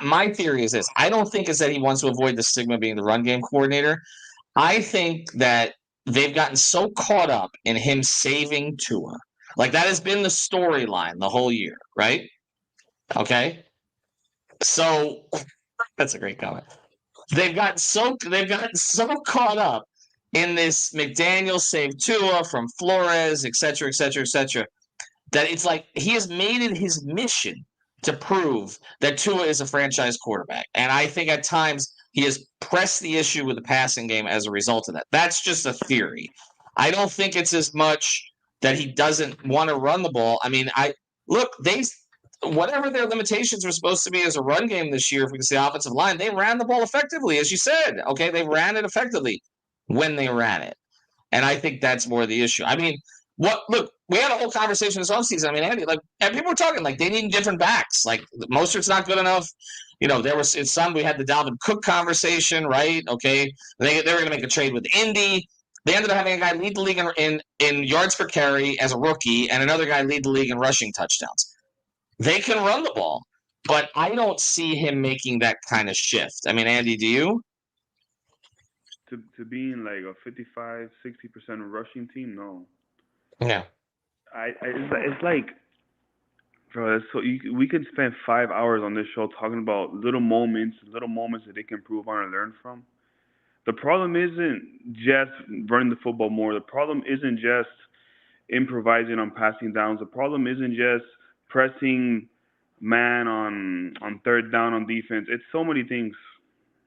my theory is this: I don't think it's that he wants to avoid the stigma of being the run game coordinator. I think that they've gotten so caught up in him saving Tua. Like, that has been the storyline the whole year, right? Okay? So, that's a great comment. They've gotten so caught up in this McDaniel saved Tua from Flores, et cetera, that it's like he has made it his mission to prove that Tua is a franchise quarterback. And I think at times he has pressed the issue with the passing game as a result of that. That's just a theory. I don't think it's as much that he doesn't want to run the ball. I mean, whatever their limitations were supposed to be as a run game this year, if we can say offensive line, they ran the ball effectively, as you said. Okay, they ran it effectively when they ran it. And I think that's more the issue. I mean, look, we had a whole conversation this offseason. I mean, Andy, and people were talking they need different backs. Like, Mostert's not good enough. There was we had the Dalvin Cook conversation, right? Okay, they were going to make a trade with Indy. They ended up having a guy lead the league in yards per carry as a rookie, and another guy lead the league in rushing touchdowns. They can run the ball, but I don't see him making that kind of shift. I mean, Andy, do you? To being like a 55-60% rushing team, no. Yeah. It's like, bro. We could spend 5 hours on this show talking about little moments that they can improve on and learn from. The problem isn't just running the football more. The problem isn't just improvising on passing downs. The problem isn't just pressing man on third down on defense. It's so many things.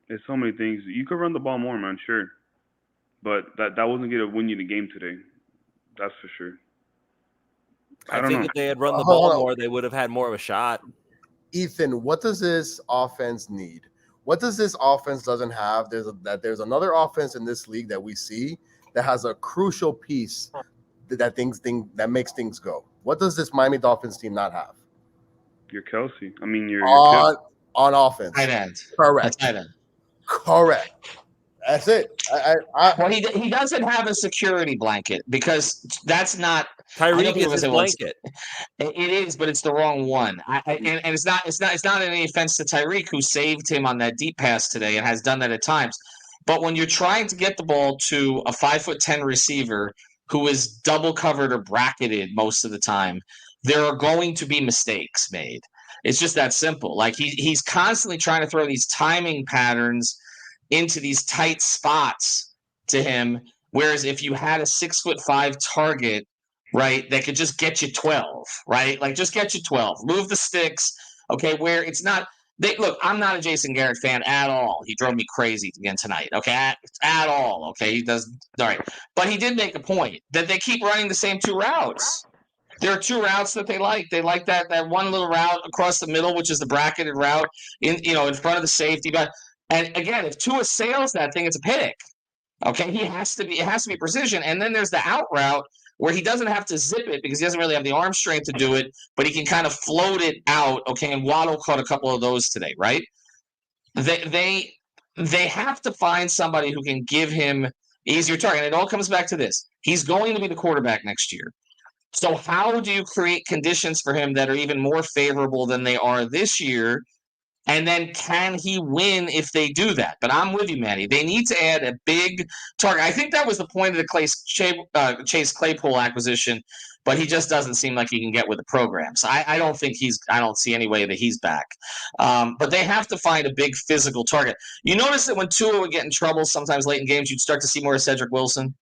You could run the ball more, man, sure. But that wasn't going to win you the game today. That's for sure. I think if they had run the ball more, they would have had more of a shot. Ethan, what does this offense need? What does this offense doesn't have? There's another offense in this league that we see that has a crucial piece that makes things go. What does this Miami Dolphins team not have? Your Kelsey. I mean, your on offense. Tight end. Correct. Tight end. Correct. That's it. Well, he doesn't have a security blanket because that's not. Tyreek is his blanket. It is, but it's the wrong one. And it's not any offense to Tyreek, who saved him on that deep pass today and has done that at times. But when you're trying to get the ball to a 5'10" receiver who is double covered or bracketed most of the time, there are going to be mistakes made. It's just that simple. Like he's constantly trying to throw these timing patterns into these tight spots to him. Whereas if you had a 6'5" target, right, that could just get you 12, right? Like just get you 12. Move the sticks, okay, where it's not look, I'm not a Jason Garrett fan at all. He drove me crazy again tonight, okay? At all, okay? He does all right. But he did make a point that they keep running the same two routes. There are two routes that they like. They like that one little route across the middle, which is the bracketed route in front of the safety. But and again, if Tua sails that thing, it's a pick. Okay, it has to be precision. And then there's the out route where he doesn't have to zip it because he doesn't really have the arm strength to do it, but he can kind of float it out. Okay, and Waddle caught a couple of those today, right? They have to find somebody who can give him easier target. And it all comes back to this: he's going to be the quarterback next year. So how do you create conditions for him that are even more favorable than they are this year? And then can he win if they do that? But I'm with you, Manny. They need to add a big target. I think that was the point of the Chase Claypool acquisition, but he just doesn't seem like he can get with the program. So I don't see any way that he's back. But they have to find a big physical target. You notice that when Tua would get in trouble sometimes late in games, you'd start to see more of Cedric Wilson.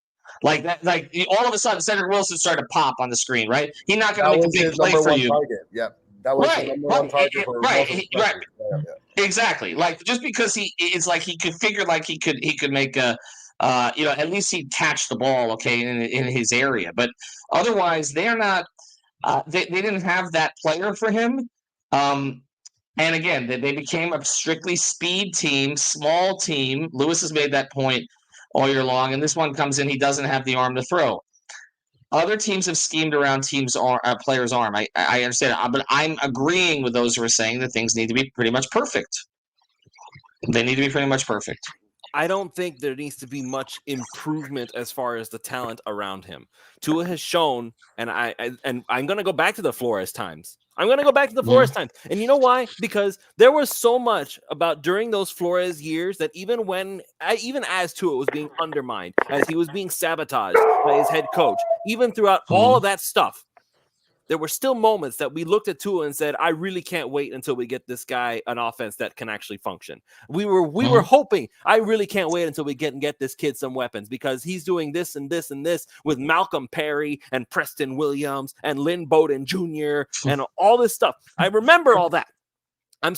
Like that, like all of a sudden, Cedric Wilson started to pop on the screen, right? He's not going to make a big play for you. Target. Yeah, that was the number one target for right. Yeah. Exactly. Like just because it's like he could figure like he could make a, at least he'd catch the ball, okay, in his area. But otherwise, they're not. They didn't have that player for him. And again, they became a strictly speed team, small team. Lewis has made that point all year long, and this one comes in, he doesn't have the arm to throw. Other teams have schemed around players' arm. I understand it, but I'm agreeing with those who are saying that things need to be pretty much perfect. They need to be pretty much perfect. I don't think there needs to be much improvement as far as the talent around him. Tua has shown, and I'm going to go back to the Flores times. And you know why? Because there was so much about during those Flores years that even as Tua was being undermined, as he was being sabotaged by his head coach, even throughout all of that stuff, there were still moments that we looked at Tua and said, I really can't wait until we get this guy an offense that can actually function. We were hoping, I really can't wait until we get this kid some weapons because he's doing this and this and this with Malcolm Perry and Preston Williams and Lynn Bowden Jr. and all this stuff. I remember all that. I'm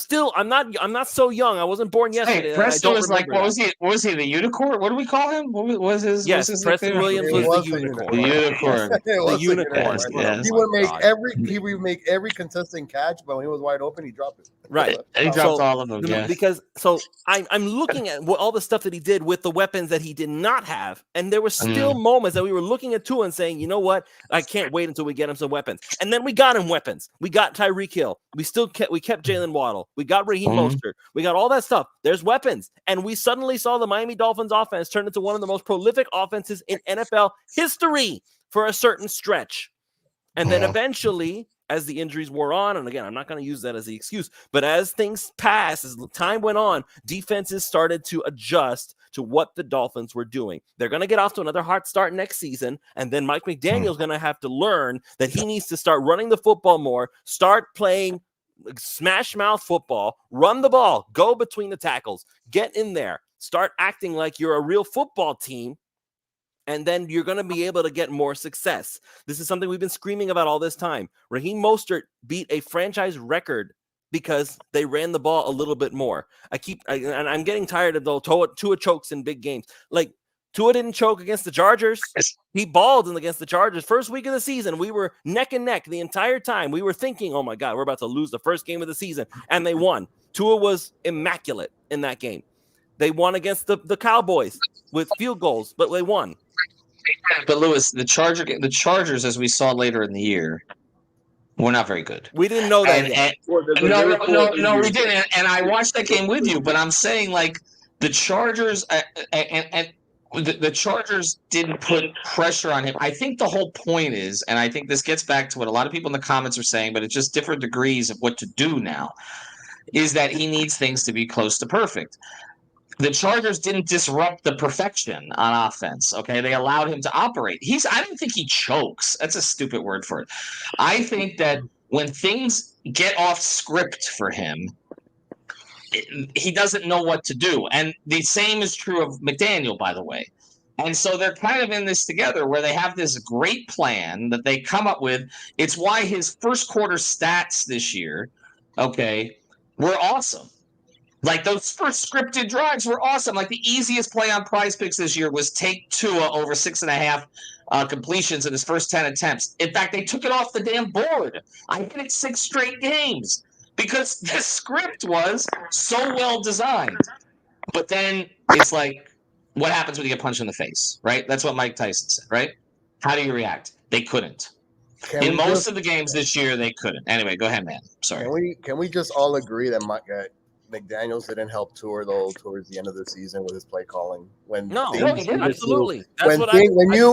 not so young. I wasn't born yesterday. Hey, Preston was like, what was he? The unicorn? What do we call him? What was his? Yes, Preston Williams was the unicorn. The unicorn. The unicorn. Yes. He would make every contesting catch, but when he was wide open, he dropped it. Right. He dropped all of them. Yeah. Because I'm looking at all the stuff that he did with the weapons that he did not have, and there were still moments that we were looking at Tua and saying, you know what? I can't wait until we get him some weapons. And then we got him weapons. We got Tyreek Hill. We kept Jalen Waddle. We got Raheem Mostert. We got all that stuff. There's weapons. And we suddenly saw the Miami Dolphins offense turn into one of the most prolific offenses in NFL history for a certain stretch. And then eventually, as the injuries wore on, and again, I'm not going to use that as the excuse, but as things passed, as time went on, defenses started to adjust to what the Dolphins were doing. They're going to get off to another hot start next season, and then Mike McDaniel is going to have to learn that he needs to start running the football more, start playing smash mouth football, run the ball, go between the tackles, get in there, start acting like you're a real football team, and then you're going to be able to get more success. This is something we've been screaming about all this time. Raheem Mostert beat a franchise record because they ran the ball a little bit more. I'm getting tired of the Tua chokes in big games. Like, Tua didn't choke against the Chargers. He balled against the Chargers. First week of the season, we were neck and neck the entire time. We were thinking, oh, my God, we're about to lose the first game of the season. And they won. Tua was immaculate in that game. They won against the Cowboys with field goals, but they won. But, Lewis, the Chargers, as we saw later in the year, were not very good. We didn't know that yet. No, we didn't. And I watched that game with you, but I'm saying, like, the Chargers and the Chargers didn't put pressure on him. I think the whole point is, and I think this gets back to what a lot of people in the comments are saying, but it's just different degrees of what to do now, is that he needs things to be close to perfect. The Chargers didn't disrupt the perfection on offense. Okay, they allowed him to operate. I don't think he chokes. That's a stupid word for it. I think that when things get off script for him, he doesn't know what to do. And the same is true of McDaniel, by the way. And so they're kind of in this together where they have this great plan that they come up with. It's why his first quarter stats this year, okay, were awesome. Like those first scripted drives were awesome. Like the easiest play on Prize Picks this year was take Tua over 6.5 completions in his first 10 attempts. In fact, they took it off the damn board. I hit it 6 straight games because the script was so well designed. But then it's like, what happens when you get punched in the face, right? That's what Mike Tyson said, right? How do you react? They couldn't. In most of the games this year, they couldn't. Anyway, go ahead, man. Sorry. Can we just all agree that McDaniels didn't help Tua though towards the end of the season with his play calling? Absolutely.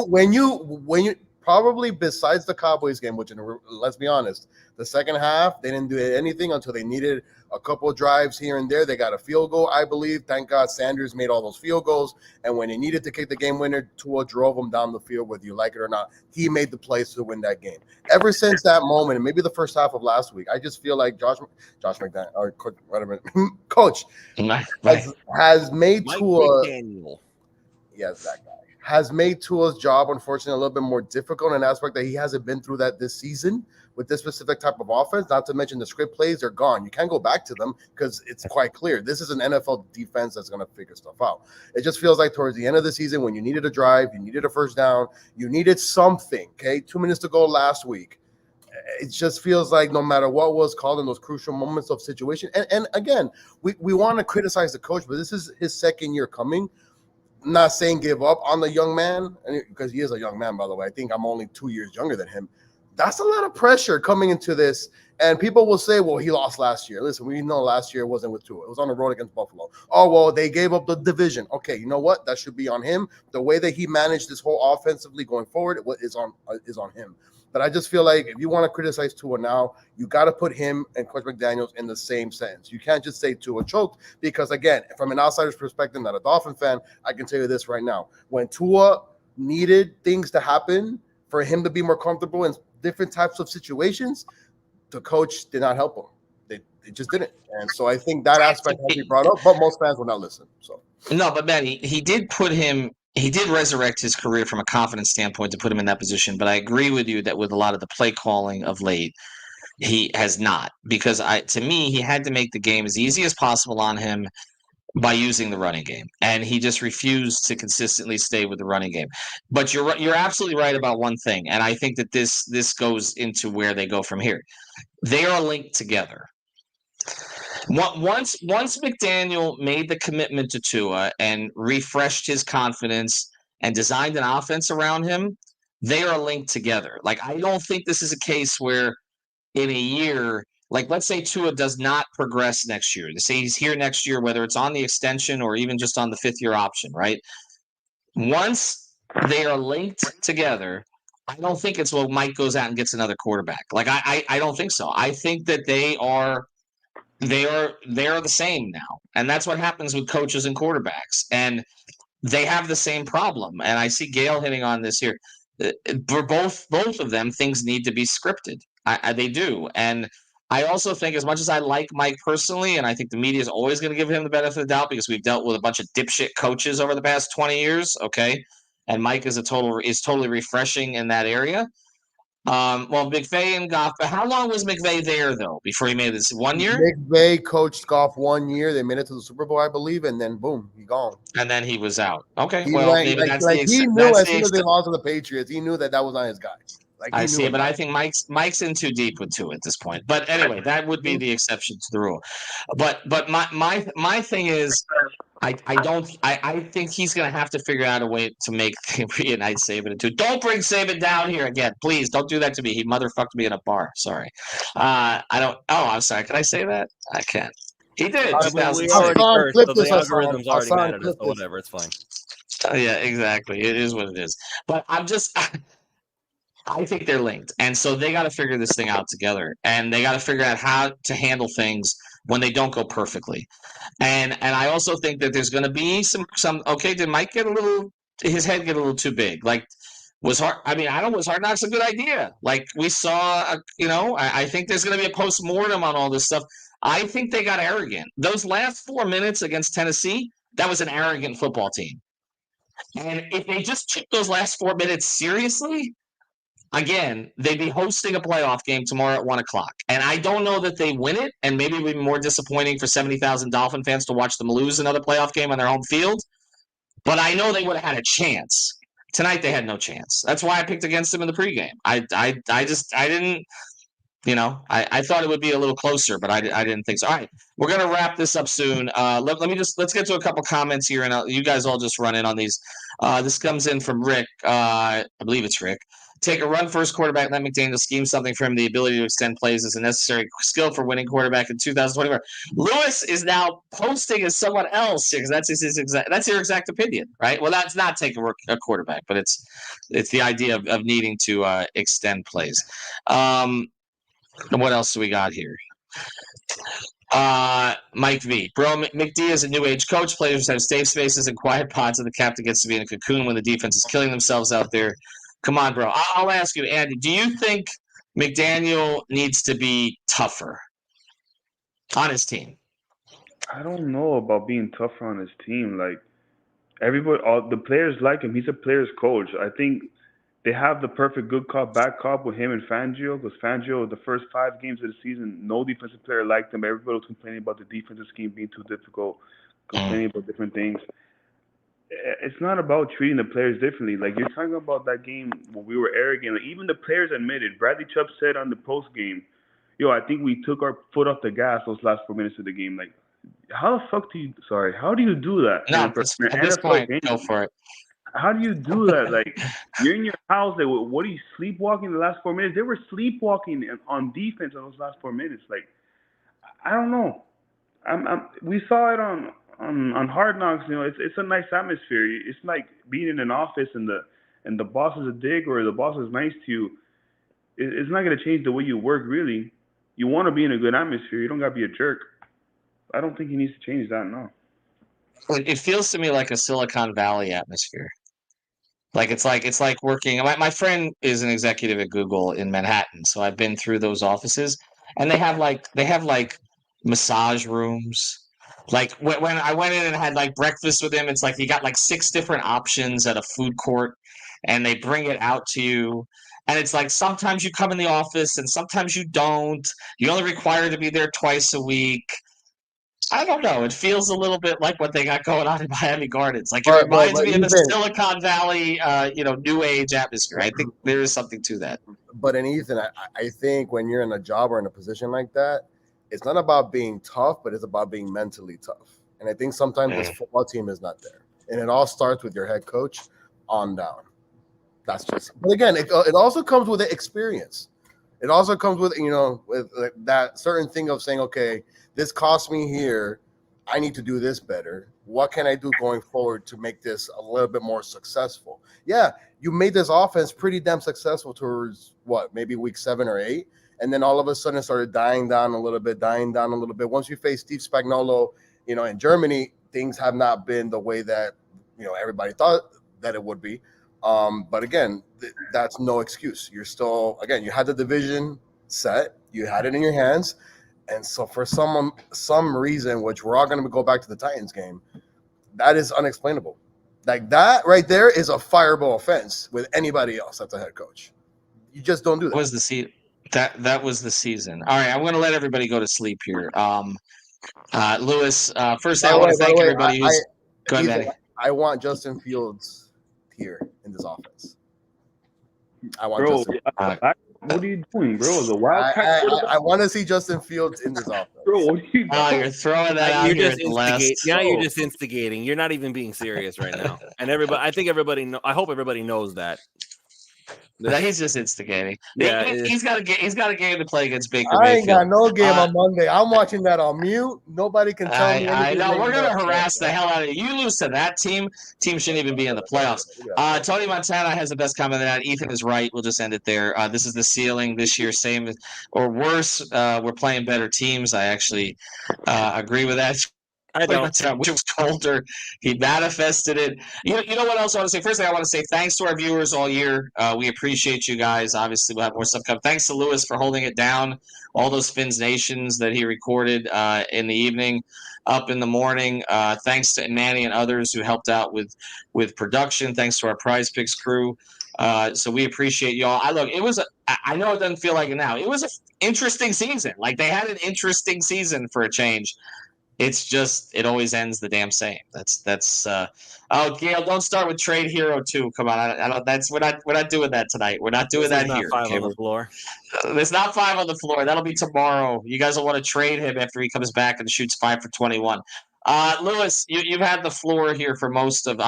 When you probably besides the Cowboys game, which let's be honest, the second half they didn't do anything until they needed a couple of drives here and there. They got a field goal, I believe. Thank God Sanders made all those field goals. And when he needed to kick the game winner, Tua drove him down the field, whether you like it or not. He made the plays to win that game. Ever since that moment, and maybe the first half of last week, I just feel like Josh McDaniel, or coach has made Tua. Yes, that guy has made Tua's job, unfortunately, a little bit more difficult in an aspect that he hasn't been through that this season with this specific type of offense. Not to mention the script plays are gone. You can't go back to them because it's quite clear. This is an NFL defense that's going to figure stuff out. It just feels like towards the end of the season when you needed a drive, you needed a first down, you needed something, okay? 2 minutes to go last week. It just feels like no matter what was called in those crucial moments of situation. And again, we want to criticize the coach, but this is his second year coming. Not saying give up on the young man, because he is a young man, by the way. I think I'm only 2 years younger than him. That's a lot of pressure coming into this. And people will say, well, he lost last year. Listen, we know last year wasn't with Tua. It was on the road against Buffalo. Oh, well, they gave up the division. Okay, you know what? That should be on him. The way that he managed this whole offensively going forward is on him. But I just feel like if you want to criticize Tua now, you got to put him and Coach McDaniels in the same sentence. You can't just say Tua choked because, again, from an outsider's perspective, not a Dolphin fan, I can tell you this right now. When Tua needed things to happen for him to be more comfortable in different types of situations, the coach did not help him. They just didn't. And so I think that aspect has to be brought up, but most fans will not listen. So no, but man, he did put him. He did resurrect his career from a confidence standpoint to put him in that position. But I agree with you that with a lot of the play calling of late, he has not. Because to me, he had to make the game as easy as possible on him by using the running game. And he just refused to consistently stay with the running game. But you're absolutely right about one thing. And I think that this goes into where they go from here. They are linked together. Once McDaniel made the commitment to Tua and refreshed his confidence and designed an offense around him, they are linked together. Like, I don't think this is a case where in a year, like let's say Tua does not progress next year. Say he's here next year, whether it's on the extension or even just on the 5th-year option, right? Once they are linked together, I don't think it's, well, Mike goes out and gets another quarterback. Like, I don't think so. I think that they are the same now. And that's what happens with coaches and quarterbacks. And they have the same problem. And I see Gail hitting on this here. For both of them, things need to be scripted. They do. And I also think, as much as I like Mike personally, and I think the media is always going to give him the benefit of the doubt because we've dealt with a bunch of dipshit coaches over the past 20 years, okay? And Mike is totally refreshing in that area. Well, McVay and Goff, but how long was McVay there, though, before he made this? 1 year? McVay coached Goff 1 year. They made it to the Super Bowl, I believe, and then, boom, he gone. And then he was out. Okay, He well, went, maybe that's like the he knew as soon as they lost to the Patriots, he knew that was not his guy. Like, I see, but I think Mike's in too deep with Tua at this point. But anyway, that would be the exception to the rule. But my thing is, I think he's going to have to figure out a way to make reunite Saban into. Don't bring Saban down here again, please. Don't do that to me. He motherfucked me in a bar. Sorry. I don't. Oh, I'm sorry. Can I say that? I can't. He did. We 2006. already Hassan, cursed, clip so the this, Hassan. algorithm's already Hassan, mad at us. clip So this. whatever, it's fine. Yeah, exactly. It is what it is. But I think they're linked. And so they got to figure this thing out together. And they got to figure out how to handle things when they don't go perfectly. And I also think that there's going to be some okay, did Mike get his head get a little too big? Like, was Hard Knocks a good idea? Like we saw, I think there's going to be a post-mortem on all this stuff. I think they got arrogant. Those last 4 minutes against Tennessee, that was an arrogant football team. And if they just took those last 4 minutes seriously, again, they'd be hosting a playoff game tomorrow at 1 o'clock. And I don't know that they win it, and maybe it would be more disappointing for 70,000 Dolphin fans to watch them lose another playoff game on their home field. But I know they would have had a chance. Tonight they had no chance. That's why I picked against them in the pregame. I didn't, I thought it would be a little closer, but I didn't think so. All right, we're gonna wrap this up soon. Let's get to a couple comments here, and you guys all just run in on these. This comes in from Rick. I believe it's Rick. Take a run first quarterback, let McDaniel scheme something for him. The ability to extend plays is a necessary skill for winning quarterback in 2024. Lewis is now posting as someone else because that's your exact opinion, right? Well, that's not take a quarterback, but it's the idea of needing to extend plays. What else do we got here? Mike V. Bro, McD is a new age coach. Players have safe spaces and quiet pods, and the captain gets to be in a cocoon when the defense is killing themselves out there. Come on, bro. I'll ask you, Andy, do you think McDaniel needs to be tougher on his team? I don't know about being tougher on his team. Like everybody, all the players like him. He's a player's coach. I think they have the perfect good cop, bad cop with him and Fangio. Because Fangio, the first 5 games of the season, no defensive player liked him. Everybody was complaining about the defensive scheme being too difficult, complaining about different things. It's not about treating the players differently. Like you're talking about that game when we were arrogant. Like, even the players admitted. Bradley Chubb said on the post game, "Yo, I think we took our foot off the gas those last 4 minutes of the game." Like, how the fuck do you? Sorry, how do you do that? No, at this point, go for it. How do you do that? Like, you're in your house. Like, what are you sleepwalking the last 4 minutes? They were sleepwalking on defense in those last 4 minutes. Like, I don't know. We saw it on Hard Knocks. It's a nice atmosphere. It's like being in an office and the boss is a dick or the boss is nice to you. It's not gonna change the way you work. Really, you want to be in a good atmosphere. You don't gotta be a jerk. I don't think he needs to change that. No. It feels to me like a Silicon Valley atmosphere. Like it's like working. My friend is an executive at Google in Manhattan, so I've been through those offices, and they have like massage rooms. Like when I went in and had like breakfast with him, it's like you got like 6 different options at a food court, and they bring it out to you. And it's like sometimes you come in the office and sometimes you don't. You're only required to be there twice a week. I don't know. It feels a little bit like what they got going on in Miami Gardens. Like it reminds me of the Silicon Valley, new age atmosphere. I think there is something to that. But in Ethan, I think when you're in a job or in a position like that, it's not about being tough, but it's about being mentally tough. And I think sometimes this football team is not there. And it all starts with your head coach on down. That's just. But again, it also comes with experience. It also comes with with that certain thing of saying, okay, this cost me here. I need to do this better. What can I do going forward to make this a little bit more successful? Yeah, you made this offense pretty damn successful towards maybe week 7 or 8. And then all of a sudden it started dying down a little bit. Once you face Steve Spagnuolo, in Germany, things have not been the way that, everybody thought that it would be. But again, that's no excuse. You're still, you had the division set. You had it in your hands. And so for some reason, which we're all going to go back to the Titans game, that is unexplainable. Like that right there is a fireable offense with anybody else that's a head coach. You just don't do that. That was the season. All right, I'm going to let everybody go to sleep here. Lewis, first I want to thank everybody who's go ahead, Manny. I want Justin Fields here in this offense. I want Justin. What are you doing, bro? The Wildcat. I want to see Justin Fields in this offense. Bro, what are you doing? You're throwing that out here at the last. Now you're just instigating. You're not even being serious right now. And I hope everybody knows that. He's just instigating. Yeah, He's got a game to play against Baker I ain't got Mayfield. no game on Monday. I'm watching that on mute. Nobody can tell me anything. I know we're gonna anymore. harass the hell out of you. You lose to that team. Team shouldn't even be in the playoffs. Tony Montana has the best comment of that. Ethan is right. We'll just end it there. This is the ceiling this year, same or worse. We're playing better teams. I actually agree with that. I don't. Which was colder. He manifested it. You know what else I want to say? First thing I want to say thanks to our viewers all year. We appreciate you guys. Obviously, we'll have more stuff coming. Thanks to Lewis for holding it down. All those Fins Nations that he recorded in the evening, up in the morning. Thanks to Manny and others who helped out with production. Thanks to our Prize Picks crew. So we appreciate y'all. It was. I know it doesn't feel like it now. It was an interesting season. Like they had an interesting season for a change. It's just it always ends the damn same. That's oh Gail, don't start with Trade Hero 2. Come on, I don't. We're not doing that tonight. We're not doing that here. Five on the floor. There's not 5 on the floor. That'll be tomorrow. You guys will want to trade him after he comes back and shoots 5 for 21. Lewis, you've had the floor here for most of.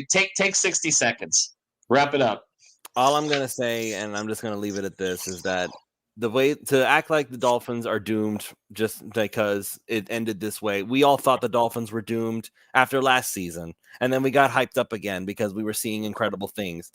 Take 60 seconds. Wrap it up. All I'm gonna say, and I'm just gonna leave it at this, is that the way to act like the Dolphins are doomed just because it ended this way. We all thought the Dolphins were doomed after last season, and then we got hyped up again because we were seeing incredible things.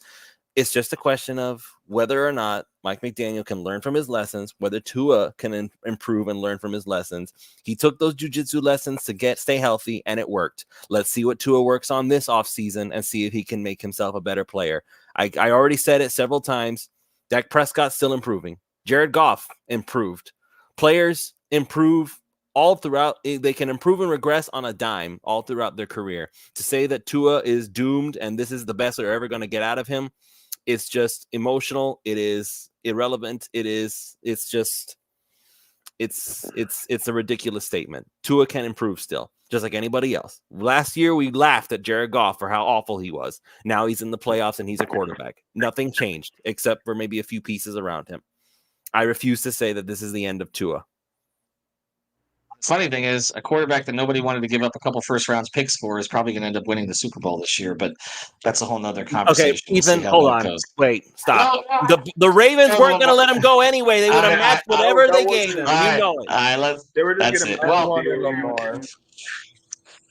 It's just a question of whether or not Mike McDaniel can learn from his lessons, whether Tua can improve and learn from his lessons. He took those jiu-jitsu lessons to stay healthy, and it worked. Let's see what Tua works on this offseason and see if he can make himself a better player. I already said it several times. Dak Prescott's still improving. Jared Goff improved. Players improve all throughout. They can improve and regress on a dime all throughout their career. To say that Tua is doomed and this is the best they're ever going to get out of him, it's just emotional. It is irrelevant. It's a ridiculous statement. Tua can improve still, just like anybody else. Last year, we laughed at Jared Goff for how awful he was. Now he's in the playoffs and he's a quarterback. Nothing changed except for maybe a few pieces around him. I refuse to say that this is the end of Tua. Funny thing is, a quarterback that nobody wanted to give up a couple first round picks for is probably going to end up winning the Super Bowl this year, but that's a whole nother conversation. Okay, Ethan, hold on. Goes. Wait, stop. The Ravens weren't going to let him go anyway. They would have matched whatever they gave him. You know it. They were just going to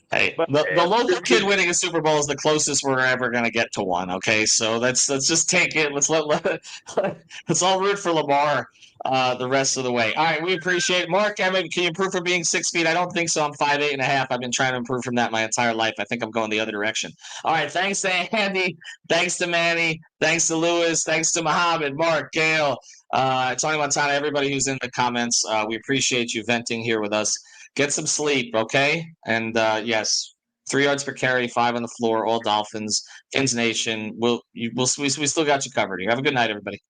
Hey, the local kid winning a Super Bowl is the closest we're ever going to get to one. Okay, so let's just take it. Let's all root for Lamar the rest of the way. All right, we appreciate it. Mark, can you improve from being 6 feet? I don't think so. I'm 5'8.5". I've been trying to improve from that my entire life. I think I'm going the other direction. All right, thanks to Andy, thanks to Manny, thanks to Lewis, thanks to Muhammad, Mark, Gail, Tony Montana, everybody who's in the comments. We appreciate you venting here with us. Get some sleep, okay? And yes, 3 yards per carry, 5 on the floor, all Dolphins, Fins Nation. We still got you covered here. Have a good night, everybody.